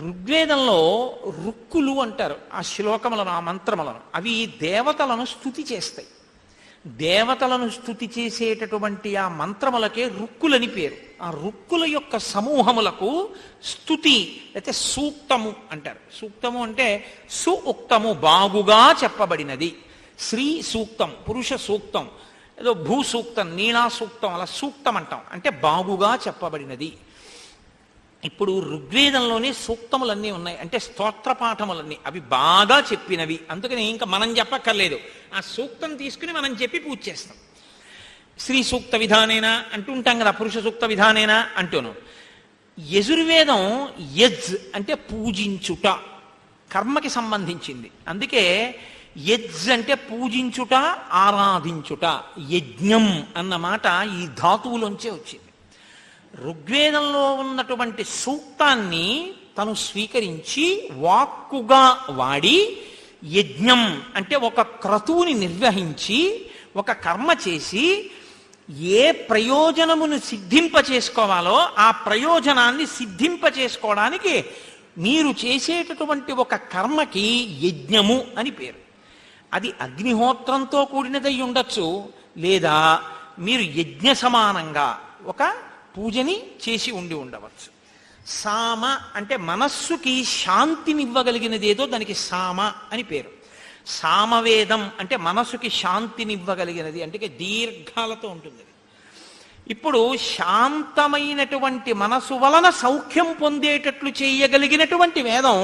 ఋగ్వేదంలో రుక్కులు అంటారు ఆ శ్లోకములను, ఆ మంత్రములను. అవి దేవతలను స్తుతి చేస్తాయి. దేవతలను స్తుతి చేసేటటువంటి ఆ మంత్రములకే రుక్కులని పేరు. ఆ రుక్కుల యొక్క సమూహములకు స్తుతి అయితే సూక్తము అంటారు. సూక్తము అంటే సుఉక్తము, బాగుగా చెప్పబడినది. స్త్రీ సూక్తం, పురుష సూక్తం, ఏదో భూ సూక్తం, నీలా సూక్తం, అలా సూక్తం అంటాం. అంటే బాగుగా చెప్పబడినది. ఇప్పుడు ఋగ్వేదంలోనే సూక్తములన్నీ ఉన్నాయి, అంటే స్తోత్ర పాఠములన్నీ. అవి బాగా చెప్పినవి. అందుకని ఇంకా మనం చెప్పక్కర్లేదు, ఆ సూక్తం తీసుకుని మనం చెప్పి పూజ చేస్తాం. స్త్రీ సూక్త విధానేనా అంటుంటాం కదా, పురుష సూక్త విధానేనా అంటూను. యజుర్వేదం యజ్ అంటే పూజించుట, కర్మకి సంబంధించింది. అందుకే యజ్ అంటే పూజించుట, ఆరాధించుట. యజ్ఞం అన్న మాట ఈ ధాతువులోంచే వచ్చింది. ఋగ్వేదంలో ఉన్నటువంటి సూక్తాన్ని తను స్వీకరించి వాక్కుగా వాడి యజ్ఞం అంటే ఒక క్రతువుని నిర్వహించి ఒక కర్మ చేసి ఏ ప్రయోజనమును సిద్ధింప చేసుకోవాలో ఆ ప్రయోజనాన్ని సిద్ధింప చేసుకోవడానికి మీరు చేసేటటువంటి ఒక కర్మకి యజ్ఞము అని పేరు. అది అగ్నిహోత్రంతో కూడినదై ఉండొచ్చు, లేదా మీరు యజ్ఞ సమానంగా ఒక పూజని చేసి ఉండి ఉండవచ్చు. సామ అంటే మనస్సుకి శాంతినివ్వగలిగినదేదో దానికి సామ అని పేరు. సామవేదం అంటే మనస్సుకి శాంతినివ్వగలిగినది, అంటే దీర్ఘాలతో ఉంటుంది. ఇప్పుడు శాంతమైనటువంటి మనసు వలన సౌఖ్యం పొందేటట్లు చేయగలిగినటువంటి వేదం